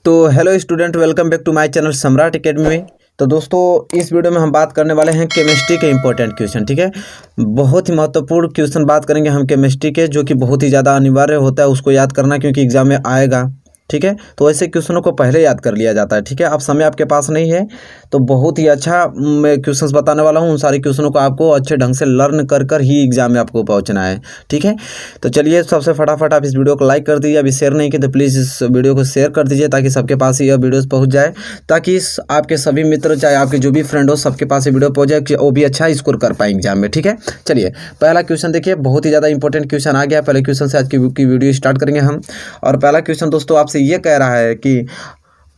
तो hello student, welcome back to my channel Samrat academy. तो दोस्तों, इस वीडियो में हम बात करने वाले हैं केमिस्ट्री के इंपॉर्टेंट क्वेश्चन। ठीक है, बहुत ही महत्वपूर्ण क्वेश्चन बात करेंगे हम केमिस्ट्री के, जो कि बहुत ही ज़्यादा अनिवार्य होता है उसको याद करना, क्योंकि एग्जाम में आएगा। ठीक है, तो ऐसे क्वेश्चनों को पहले याद कर लिया जाता है। ठीक है, अब समय आपके पास नहीं है तो बहुत ही अच्छा मैं क्वेश्चंस बताने वाला हूँ। उन सारे क्वेश्चनों को आपको अच्छे ढंग से लर्न कर कर ही एग्जाम में आपको पहुँचना है। ठीक है, तो चलिए सबसे फटाफट आप इस वीडियो को लाइक कर दीजिए। अभी शेयर नहीं किया तो प्लीज़ इस वीडियो को शेयर कर दीजिए, ताकि सबके पास यह वीडियोस पहुंच जाए, ताकि आपके सभी मित्र, चाहे आपके जो भी फ्रेंड हो, सबके पास ये वीडियो पहुंच जाए कि वो भी अच्छा स्कोर कर पाए एग्जाम में। ठीक है, चलिए पहला क्वेश्चन देखिए, बहुत ही ज़्यादा इंपॉर्टेंट क्वेश्चन आ गया। पहले क्वेश्चन से आज की वीडियो स्टार्ट करेंगे हम। और पहला क्वेश्चन दोस्तों आपसे ये कह रहा है कि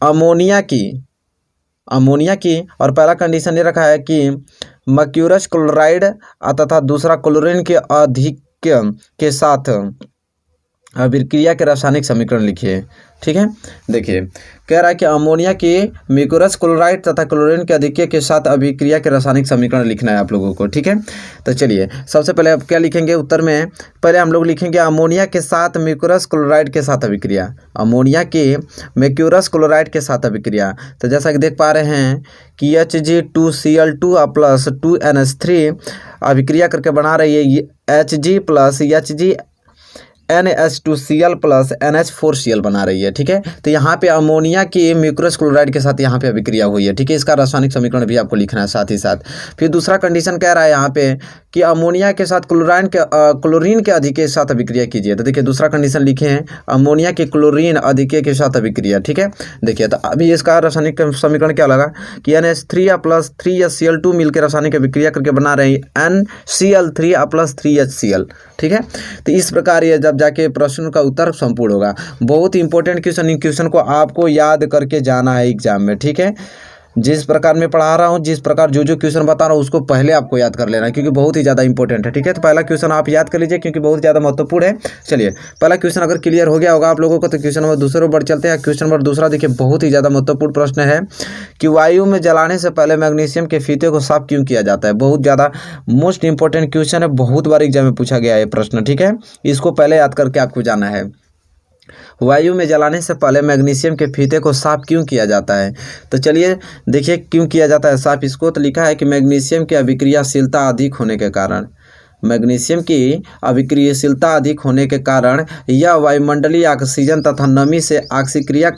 अमोनिया की और पहला कंडीशन ये रखा है कि मर्क्यूरस क्लोराइड तथा दूसरा क्लोरीन के आधिक्य के साथ अभिक्रिया के रासायनिक समीकरण लिखिए। ठीक है, देखिए कह रहा है कि अमोनिया की मर्क्यूरस क्लोराइड तथा क्लोरीन के आधिक्य के साथ अभिक्रिया के रासायनिक समीकरण लिखना है आप लोगों को। ठीक है, तो चलिए सबसे पहले आप क्या लिखेंगे उत्तर में, पहले हम लोग लिखेंगे अमोनिया के साथ मर्क्यूरस क्लोराइड के साथ अभिक्रिया। अमोनिया की मर्क्यूरस क्लोराइड के साथ अभिक्रिया, तो जैसा कि देख पा रहे हैं कि Hg2Cl2 प्लस 2NH3 अभिक्रिया करके बना रही है Hg plus Hg NH2Cl plus NH4Cl बना रही है। ठीक है, तो यहाँ पे अमोनिया की मर्क्यूरस क्लोराइड के साथ यहाँ पे अभिक्रिया हुई है। ठीक है, इसका रासायनिक समीकरण भी आपको लिखना है साथ ही साथ। फिर दूसरा कंडीशन कह रहा है यहाँ पे कि अमोनिया के साथ क्लोरीन के आधिक्य के साथ अभिक्रिया कीजिए। तो देखिए दूसरा कंडीशन लिखे हैं, अमोनिया के क्लोरीन आधिक्य के साथ अभिक्रिया। ठीक है, देखिए तो अभी इसका रासायनिक समीकरण क्या लगा कि NH3 प्लस 3Cl2 मिलकर रासायनिक अभिक्रिया करके बना रहे हैं NCl3 प्लस 3HCl। ठीक है, तो इस प्रकार ये जब जाके प्रश्न का उत्तर संपूर्ण होगा। बहुत ही इंपॉर्टेंट क्वेश्चन, इन क्वेश्चन को आपको याद करके जाना है एग्जाम में। ठीक है, जिस प्रकार मैं पढ़ा रहा हूँ, जिस प्रकार जो क्वेश्चन बता रहा हूँ, उसको पहले आपको याद कर लेना है, क्योंकि बहुत ही ज़्यादा इंपॉर्टेंट है। ठीक है, तो पहला क्वेश्चन आप याद कर लीजिए, क्योंकि बहुत ज़्यादा महत्वपूर्ण है। चलिए पहला क्वेश्चन अगर क्लियर हो गया होगा आप लोगों को, तो क्वेश्चन नंबर दूसरे बढ़ चलते हैं। क्वेश्चन नंबर दूसरा देखिए, बहुत ही ज़्यादा महत्वपूर्ण प्रश्न है कि वायु में जलाने से पहले मैग्नीशियम के फीते को साफ क्यों किया जाता है। बहुत ज़्यादा मोस्ट इंपॉर्टेंट क्वेश्चन है, बहुत बार एग्जाम में पूछा गया है प्रश्न। ठीक है, इसको पहले याद करके आपको जाना है। वायु में जलाने से पहले मैग्नीशियम के फीते को साफ क्यों किया जाता है। तो चलिए देखिए क्यों किया जाता है साफ इसको। तो लिखा है कि मैग्नीशियम की अभिक्रियाशीलता अधिक होने के कारण, मैग्नीशियम की अभिक्रियाशीलता अधिक होने के कारण यह वायुमंडलीय ऑक्सीजन तथा नमी से अभिक्रिया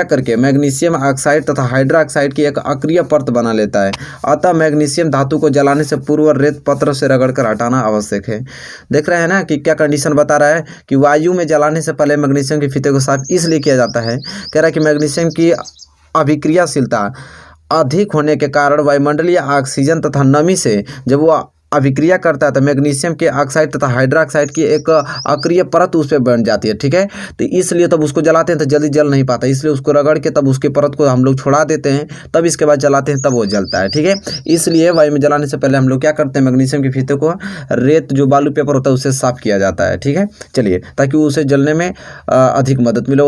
करके मैग्नीशियम ऑक्साइड तथा हाइड्रोक्साइड की एक अक्रिय परत बना लेता है। अतः मैग्नीशियम धातु को जलाने से पूर्व रेत पत्र से रगड़कर हटाना आवश्यक है। देख रहे हैं ना कि क्या कंडीशन बता रहा है कि वायु में जलाने से पहले मैग्नीशियम के फीते को साफ इसलिए किया जाता है। कह रहा है कि मैग्नीशियम की अभिक्रियाशीलता अधिक होने के कारण वायुमंडलीय ऑक्सीजन तथा नमी से जब वो अभिक्रिया करता है तो मैग्नीशियम के ऑक्साइड तथा हाइड्रोक्साइड की एक अक्रिय परत उस पर बन जाती है। ठीक है, तो इसलिए तब उसको जलाते हैं तो जल्दी जल नहीं पाता, इसलिए उसको रगड़ के तब उसके परत को हम लोग छोड़ा देते हैं, तब इसके बाद जलाते हैं तब वो जलता है। ठीक है, इसलिए वायु में जलाने से पहले हम लोग क्या करते हैं, मैग्नीशियम के फीते को रेत जो बालू पेपर होता है उससे साफ किया जाता है। ठीक है, चलिए ताकि उसे जलने में अधिक मदद मिले,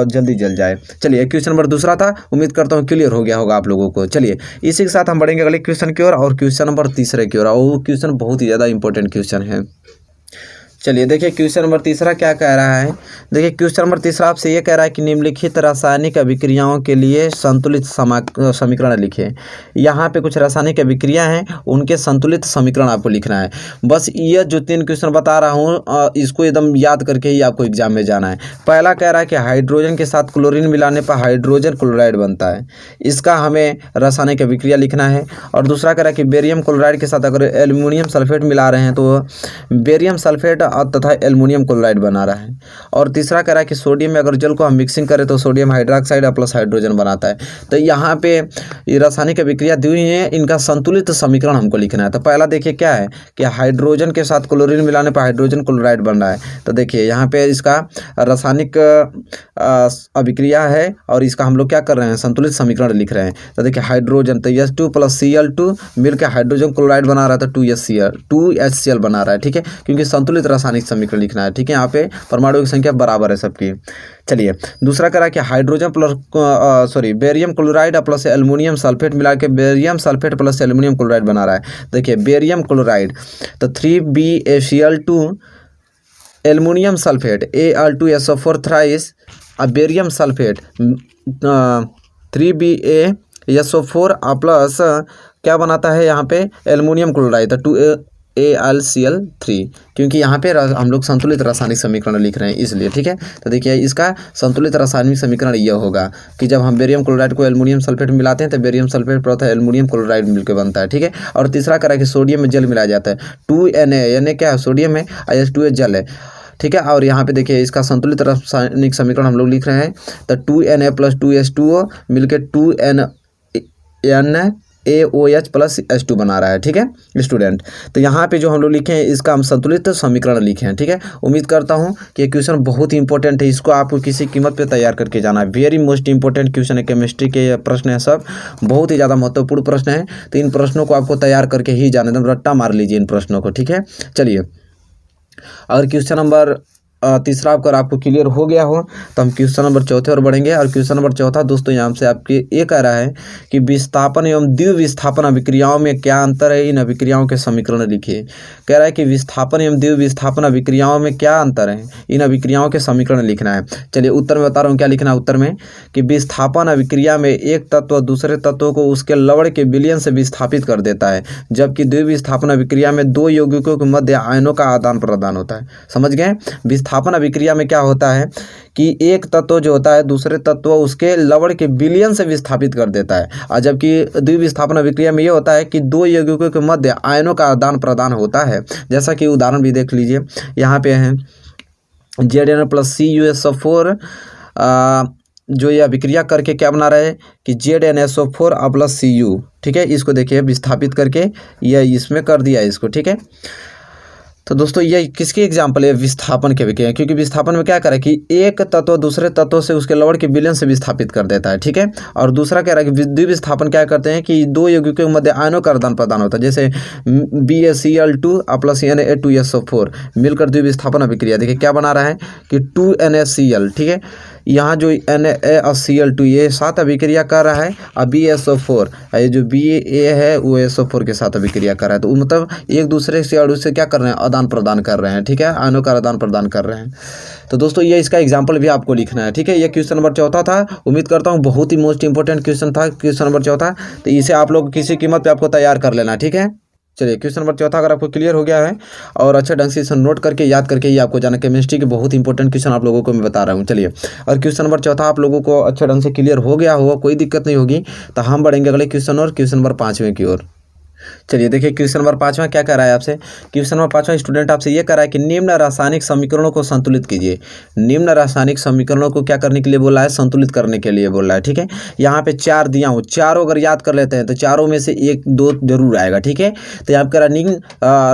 जल्दी जल जाए। चलिए क्वेश्चन नंबर दूसरा था, उम्मीद करता हूँ क्लियर हो गया होगा आप लोगों को। चलिए इसी के साथ हम बढ़ेंगे अगले क्वेश्चन की ओर, और क्वेश्चन नंबर तीसरे की ओर। क्वेश्चन बहुत ही ज़्यादा इंपॉर्टेंट क्वेश्चन है। चलिए देखिए क्वेश्चन नंबर तीसरा क्या कह रहा है। देखिए क्वेश्चन नंबर तीसरा आपसे ये कह रहा है कि निम्नलिखित रासायनिक अभिक्रियाओं के लिए संतुलित समीकरण लिखे। यहाँ पे कुछ रासायनिक अभिक्रिया हैं, उनके संतुलित समीकरण आपको लिखना है। बस ये जो 3 क्वेश्चन बता रहा हूँ इसको एकदम याद करके ही आपको एग्जाम में जाना है। पहला कह रहा है कि हाइड्रोजन के साथ क्लोरीन मिलाने पर हाइड्रोजन क्लोराइड बनता है, इसका हमें रासायनिक अभिक्रिया लिखना है। और दूसरा कह रहा है कि बेरियम क्लोराइड के साथ अगर एल्युमिनियम सल्फेट मिला रहे हैं तो बेरियम सल्फेट तथा एल्युमिनियम क्लोराइड बना रहा है। और तीसरा कह रहा है कि सोडियम में अगर जल को हम मिक्सिंग करें तो सोडियम हाइड्रोक्साइड प्लस हाइड्रोजन बनाता है। तो यहाँ पे ये रासायनिक अभिक्रिया दी हुई है, इनका संतुलित समीकरण हमको लिखना है। तो पहला देखिए क्या है कि हाइड्रोजन के साथ क्लोरीन मिलाने पर हाइड्रोजन क्लोराइड बन रहा है। तो देखिए यहाँ पे इसका रासायनिक अभिक्रिया है और इसका हम लोग क्या कर रहे हैं, संतुलित समीकरण लिख रहे हैं। तो देखिए हाइड्रोजन तो H2 प्लस Cl2 मिलकर हाइड्रोजन क्लोराइड बना रहा था, 2HCl बना रहा है। ठीक है, क्योंकि संतुलित रासायनिक समीकरण लिखना है। ठीक है, यहाँ पे परमाणु की संख्या बराबर है सबकी। चलिए दूसरा करा कि hydrogen plus barium chloride plus aluminium sulphate मिला के barium sulphate plus aluminium chloride बना रहा है। देखिए बेरियम क्लोराइड तो 3BaCl2 aluminium sulphate Al2SO4 thrice अब बेरियम सल्फेट 3BaSO4 प्लस क्या बनाता है यहाँ पे एल्युमिनियम क्लोराइड, तो 2AlCl3, क्योंकि यहाँ पे हम लोग संतुलित रासायनिक समीकरण लिख रहे हैं इसलिए, ठीक है। तो देखिए इसका संतुलित रासायनिक समीकरण यह होगा कि जब हम बेरियम क्लोराइड को एल्युमिनियम सल्फेट में मिलाते हैं तो बेरियम सल्फेट पर होता है एल्युमिनियम क्लोराइड मिलकर बनता है, ठीक है। और तीसरा करा कि सोडियम में जल मिलाया जाता है, 2Na क्या है सोडियम है, H2 जल है, ठीक है। और यहाँ पे देखिए इसका संतुलित रासायनिक समीकरण हम लोग लिख रहे हैं, तो 2Na + 2H2O मिलकर 2NaOH + H2 बना रहा है, ठीक है स्टूडेंट। तो यहाँ पे जो हम लोग लिखे हैं इसका हम संतुलित समीकरण लिखे हैं, ठीक है। उम्मीद करता हूँ कि ये क्वेश्चन बहुत ही इंपॉर्टेंट है, इसको आपको किसी कीमत पे तैयार करके जाना है। वेरी मोस्ट इंपॉर्टेंट क्वेश्चन है, केमिस्ट्री के प्रश्न है, सब बहुत ही ज़्यादा महत्वपूर्ण प्रश्न है। तो इन प्रश्नों को आपको तैयार करके ही जाना, एकदम रट्टा मार लीजिए इन प्रश्नों को, ठीक है। चलिए अगर क्वेश्चन नंबर तीसरा अगर आपको क्लियर हो गया हो तो हम क्वेश्चन नंबर चौथे और बढ़ेंगे। और क्वेश्चन नंबर चौथा दोस्तों यहाँ से आपके ये कह रहा है कि विस्थापन एवं द्विविस्थापन अभिक्रियाओं में क्या अंतर है, इन अभिक्रियाओं के समीकरण लिखिए। कह रहा है कि विस्थापन एवं द्विविस्थापन अभिक्रियाओं में क्या अंतर है, इन अभिक्रियाओं के समीकरण लिखना है। चलिए उत्तर में बता रहा हूँ क्या लिखना है। उत्तर में कि विस्थापन अभिक्रिया में एक तत्व दूसरे तत्व को उसके लवण के विलयन से विस्थापित कर देता है, जबकि द्विविस्थापन अभिक्रिया में दो यौगिकों के मध्य आयनों का आदान प्रदान होता है। समझ गए। विस्थापन अभिक्रिया में क्या होता है कि एक तत्व जो होता है दूसरे तत्व उसके लवण के विलयन से विस्थापित कर देता है, और जबकि द्विविस्थापन अभिक्रिया में ये होता है कि दो यौगिकों के मध्य आयनों का आदान प्रदान होता है। जैसा कि उदाहरण भी देख लीजिए, यहाँ पे है Zn + CuSO4, जो ये अभिक्रिया करके क्या बना रहा है कि ZnSO4 + Cu, ठीक है। इसको देखिए विस्थापित करके यह इसमें कर दिया है इसको, ठीक है। तो दोस्तों ये किसकी एग्जाम्पल है, विस्थापन के विक्रिया, क्योंकि विस्थापन में क्या करे कि एक तत्व दूसरे तत्व से उसके लवण के विलयन से विस्थापित कर देता है, ठीक है। और दूसरा क्या रहा है कि द्विविस्थापन क्या करते हैं कि दो यौगिकों के मध्य आयनों का आदान प्रदान होता है, जैसे BaCl2 + Na2SO4 मिलकर द्विविस्थापन अभिक्रिया। देखिए क्या बना रहा है कि 2NaCl, ठीक है। यहाँ जो NaCl2 ये साथ अभिक्रिया कर रहा है, और BaSO4 ये जो Ba है वो SO4 के साथ अभिक्रिया कर रहा है। तो मतलब एक दूसरे से अणु से क्या कर रहे हैं, आदान प्रदान कर रहे हैं, ठीक है, आयनों का आदान प्रदान कर रहे हैं। तो दोस्तों ये इसका एग्जाम्पल भी आपको लिखना है, ठीक है। ये क्वेश्चन नंबर चौथा था। उम्मीद करता हूँ बहुत ही मोस्ट इंपॉर्टेंट क्वेश्चन था क्वेश्चन नंबर चौथा, तो इसे आप लोग किसी कीमत पे आपको तैयार कर लेना, ठीक है। चलिए क्वेश्चन नंबर चौथा अगर आपको क्लियर हो गया है और अच्छे ढंग से इसे नोट करके याद करके ही आपको जाना, केमिस्ट्री के बहुत इंपॉर्टेंट क्वेश्चन आप लोगों को मैं बता रहा हूँ। चलिए और क्वेश्चन नंबर चौथा आप लोगों को अच्छे ढंग से क्लियर हो गया होगा, कोई दिक्कत नहीं होगी, तो हम बढ़ेंगे अगले क्वेश्चन और क्वेश्चन नंबर 5वें की ओर। चलिए देखिए क्वेश्चन नंबर 5वां क्या कर रहा है आपसे। क्वेश्चन नंबर 5वां स्टूडेंट आपसे ये कर रहा है कि निम्न रासायनिक समीकरणों को संतुलित कीजिए। निम्न रासायनिक समीकरणों को क्या करने के लिए बोला है, संतुलित करने के लिए बोला है, ठीक है। यहाँ पे 4 दिया हूँ, चारों अगर याद कर लेते हैं तो चारों में से 1-2 जरूर आएगा, ठीक है। तो यहाँ कह रहा है निम्न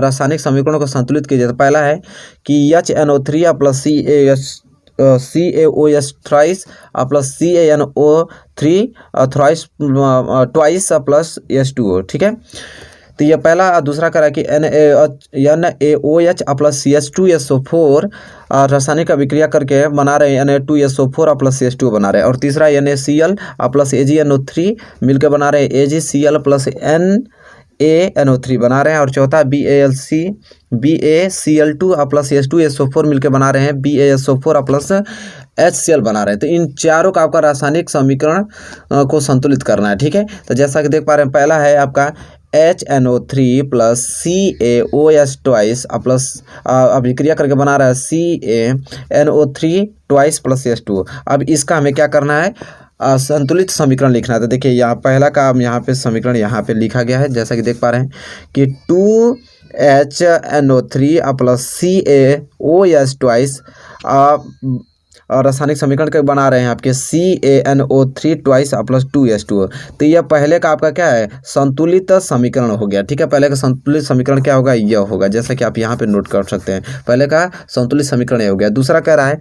रासायनिक समीकरणों को संतुलित कीजिए। तो पहला है कि HNO3 + CaOH thrice + CaNO3 thrice twice + H2O, ठीक है। तो ये पहला। दूसरा करा कि NaOH + CH2SO4 रासायनिक अभिक्रिया करके बना रहे हैं Na2SO4 + CH2O बना रहे हैं। और तीसरा NaCl + AgNO3 मिलकर बना रहे हैं AgCl + NaNO3 बना रहे हैं। और चौथा BaCl2 + H2SO4 मिलकर बना रहे हैं BaSO4 + HCl बना रहे हैं। तो इन चारों का आपका रासायनिक समीकरण को संतुलित करना है, ठीक है। तो जैसा कि देख पा रहे हैं पहला है आपका HNO3 + CaOH ट्वाइस प्लस अभिक्रिया करके बना रहा है CaNO3 ट्वाइस + H2O। अब इसका हमें क्या करना है, संतुलित समीकरण लिखना है। तो देखिए यहाँ पहला का यहाँ पे समीकरण यहाँ पे लिखा गया है, जैसा कि देख पा रहे हैं कि 2HNO3 + CaOH ट्वाइस रासायनिक समीकरण के बना रहे हैं आपके CaNO3 ट्वाइस + 2H2O। तो यह पहले का आपका क्या है, संतुलित समीकरण हो गया, ठीक है। पहले का संतुलित समीकरण क्या होगा, यह होगा, जैसा कि आप यहाँ पे नोट कर सकते हैं। पहले का संतुलित समीकरण ये हो गया। दूसरा कह रहा है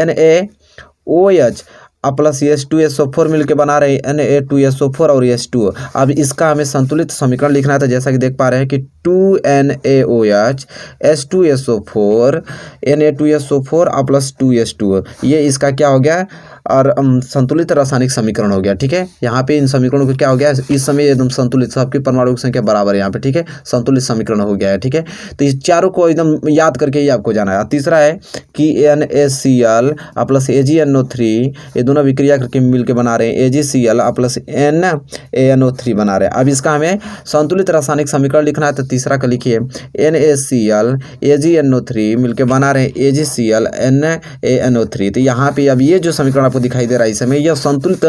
NaOH + H2SO4 मिलकर बना रहे हैं Na2SO4 और H2O। अब इसका हमें संतुलित समीकरण लिखना था, जैसा कि देख पा रहे हैं कि 2NaOH H2SO4 Na2SO4 + 2H2O। ये इसका क्या हो गया, और संतुलित रासायनिक समीकरण हो गया। ठीक है, यहाँ पे इन समीकरणों को क्या हो गया, इस समय एकदम संतुलित, सबकी परमाणु संख्या बराबर है यहाँ पे। ठीक है, संतुलित समीकरण हो गया है। ठीक है, तो इस चारों को एकदम याद करके ही आपको जाना है। तीसरा है कि NaCl प्लस AgNO3, ये दोनों विक्रिया करके मिलकर बना रहे हैं AgCl प्लस NaNO3 बना रहे हैं। अब इसका हमें संतुलित रासायनिक समीकरण लिखना है, तो तीसरा का लिखिए NaCl AgNO3 मिलकर बना रहे हैं AgCl NaNO3। तो यहाँ पे अब ये जो समीकरण आपको दिखाई दे रहा है इस समय, यह संतुलित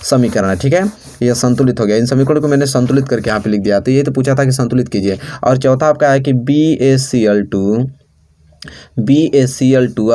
समीकरण है। ठीक है, यह संतुलित हो गया। इन समीकरणों को मैंने संतुलित करके यहाँ पे लिख दिया। तो ये तो पूछा था कि संतुलित कीजिए। और चौथा आपका है कि BaCl2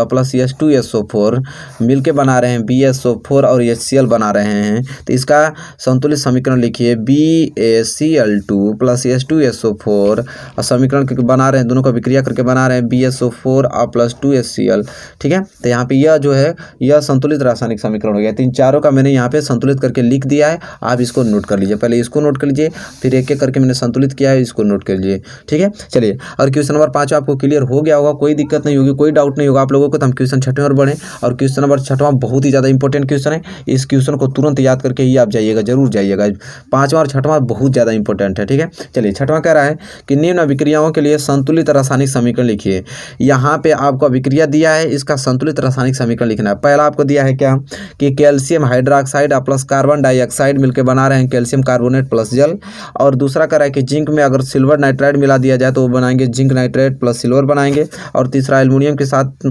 प्लस H2SO4 मिलके बना रहे हैं BSO4 और HCl बना रहे हैं। तो इसका संतुलित समीकरण लिखिए BaCl2 प्लस H2SO4 और समीकरण बना रहे हैं, दोनों का विक्रिया करके बना रहे हैं BSO4 प्लस 2HCl। ठीक है, तो यहाँ पे यह जो है यह संतुलित रासायनिक समीकरण हो गया। तो इन चारों का मैंने यहाँ पे संतुलित करके लिख दिया है। आप इसको नोट कर लीजिए, पहले इसको नोट कर लीजिए, फिर एक एक करके मैंने संतुलित किया है, इसको नोट कर लीजिए। ठीक है, चलिए, और क्वेश्चन नंबर 5 आपको क्लियर हो गया होगा, कोई दिक्कत नहीं होगी, कोई डाउट नहीं होगा आप लोगों को। तो हम क्वेश्चन 6वें और बढ़ें। और क्वेश्चन नंबर 6वां बहुत ही ज़्यादा इंपॉर्टेंट क्वेश्चन है। इस क्वेश्चन को तुरंत याद करके ही आप जाइएगा, जरूर जाइएगा। 5वां और 6वां बहुत ज़्यादा इंपॉर्टेंट है। ठीक है, चलिए, 6वां कह रहा है कि निम्न अभिक्रियाओं के लिए संतुलित रासायनिक समीकरण लिखिए। यहाँ पे आपको अभिक्रिया दिया है, इसका संतुलित रासायनिक समीकरण लिखना है। पहला आपको दिया है क्या कि calcium hydroxide plus carbon dioxide मिलकर बना रहे हैं कैल्शियम कार्बोनेट प्लस जल। और दूसरा कह रहा है कि जिंक में अगर सिल्वर नाइट्राइड मिला दिया जाए तो वो बनाएंगे जिंक नाइट्रेट प्लस सिल्वर बनाएंगे। और तीसरा एल्युमिनियम के साथ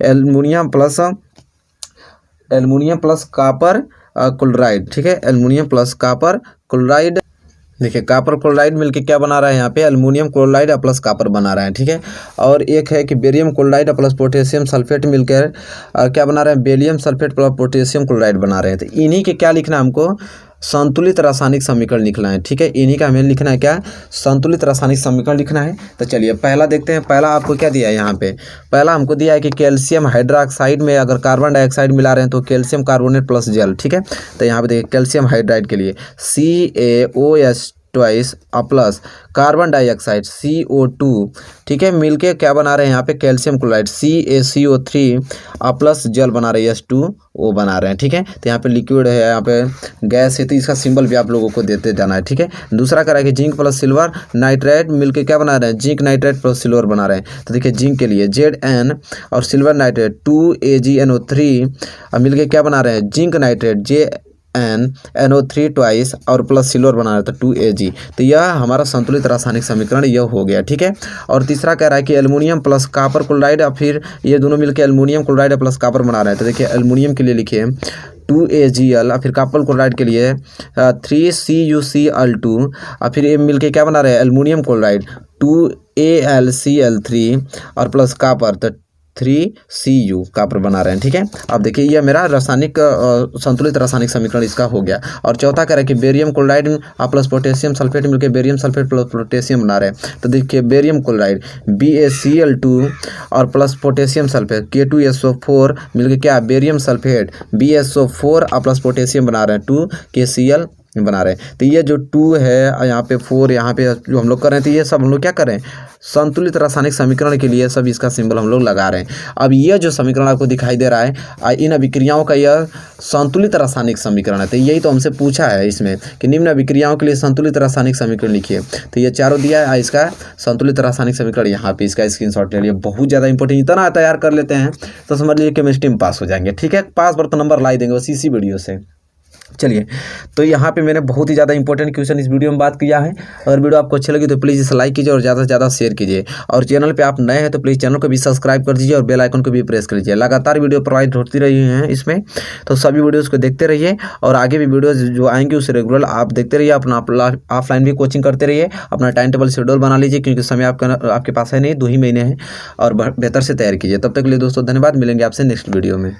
एल्युमिनियम प्लस कॉपर क्लोराइड। ठीक है, एल्युमिनियम प्लस कॉपर क्लोराइड। देखिए, कॉपर क्लोराइड मिलके क्या बना रहा है, यहाँ पे एल्युमिनियम क्लोराइड प्लस कॉपर बना रहे हैं। ठीक है, और एक है कि barium chloride plus potassium sulphate मिलकर क्या बना रहे हैं, barium sulphate plus potassium chloride बना रहे हैं। तो इन्हीं के क्या लिखना है हमको, संतुलित रासायनिक समीकरण लिखना है। ठीक है, इन्हीं का हमें लिखना है क्या, संतुलित रासायनिक समीकरण लिखना है। तो चलिए पहला देखते हैं। पहला आपको क्या दिया है, यहाँ पे पहला हमको दिया है कि कैल्शियम हाइड्रोक्साइड में अगर कार्बन डाइऑक्साइड मिला रहे हैं तो कैल्शियम कार्बोनेट प्लस जल। ठीक है, तो यहाँ पे देखिए कैल्शियम हाइड्राइड के लिए CaOH twice plus carbon dioxide CO2। ठीक है, मिलके क्या बना रहे हैं यहाँ पे कैल्शियम क्लोराइड CaCO3 प्लस जल बना रहे हैं H2O बना रहे हैं। ठीक है, तो यहाँ पे लिक्विड है, यहाँ पे गैस है, तो इसका सिंबल भी आप लोगों को देते जाना है। ठीक है, दूसरा कह रहा है कि जिंक प्लस सिल्वर नाइट्रेट मिलके क्या बना रहे हैं, जिंक नाइट्रेट प्लस सिल्वर बना रहे हैं। तो देखिए जिंक के लिए Zn और सिल्वर नाइट्रेट 2AgNO3 मिलके क्या बना रहे हैं, जिंक नाइट्रेट NO3 ट्वाइस और प्लस सिल्वर बना रहा है तो 2Ag। तो यह हमारा संतुलित रासायनिक समीकरण यह हो गया। ठीक है, और तीसरा कह रहा है कि एल्युमिनियम प्लस कॉपर क्लोराइड, फिर ये दोनों मिलकर एल्युमिनियम क्लोराइड प्लस कॉपर बना रहे हैं। तो देखिए एल्युमिनियम के लिए लिखिए 2AgL, फिर कॉपर क्लोराइड के लिए 3CuCl2, और फिर ये मिलके क्या बना रहे हैं, एल्युमिनियम क्लोराइड 2AlCl3 और प्लस कॉपर तो 3Cu कॉपर बना रहे हैं। ठीक है, अब देखिए यह मेरा रासायनिक संतुलित रासायनिक समीकरण इसका हो गया। और चौथा कह रहा है कि barium chloride plus potassium sulphate मिलकर बेरियम सल्फेट प्लस पोटेशियम बना रहे हैं। तो देखिए बेरियम क्लोराइड BaCl2 और प्लस पोटेशियम सल्फेट K2SO4 मिलकर क्या, barium sulphate BSO4 plus potassium बना रहे हैं 2KCl बना रहे हैं। तो ये जो 2 है यहाँ पे 4 यहाँ पे जो हम लोग कर रहे हैं, तो ये सब हम लोग क्या कर रहे हैं, संतुलित रासायनिक समीकरण के लिए सब इसका सिंबल हम लोग लगा रहे हैं। अब ये जो समीकरण आपको दिखाई दे रहा है इन अभिक्रियाओं का यह संतुलित रासायनिक समीकरण है। तो यही तो हमसे पूछा है इसमें कि निम्न अभिक्रियाओं के लिए संतुलित रासायनिक समीकरण लिखिए। तो ये चारों दिया है, इसका संतुलित रासायनिक समीकरण यहाँ पे इसका स्क्रीनशॉट ले लिए। बहुत ज़्यादा इंपॉर्टेंट, इतना तैयार कर लेते हैं तो समझ लीजिए केमिस्ट्री में पास हो जाएंगे। ठीक है, पास पर तो नंबर ला देंगे बस इसी वीडियो से। चलिए, तो यहाँ पे मैंने बहुत ही ज़्यादा इंपॉर्टेंट क्वेश्चन इस वीडियो में बात किया है। अगर वीडियो आपको अच्छी लगी तो प्लीज़ इसे लाइक कीजिए और ज़्यादा से ज़्यादा शेयर कीजिए। और चैनल पे आप नए हैं तो प्लीज़ चैनल को भी सब्सक्राइब कर दीजिए और बेल आइकन को भी प्रेस कर लीजिए। लगातार वीडियो प्रोवाइड होती रही हैं इसमें, तो सभी वीडियोज़ को देखते रहिए और आगे भी वीडियोज़ जो आएंगे उसे रेगुलर आप देखते रहिए। अपना ऑफलाइन भी कोचिंग करते रहिए, अपना टाइम टेबल शेड्यूल बना लीजिए, क्योंकि समय आपके पास है नहीं, 2 ही महीने हैं, और बेहतर से तैयार कीजिए। तब तक के लिए दोस्तों धन्यवाद, मिलेंगे आपसे नेक्स्ट वीडियो में।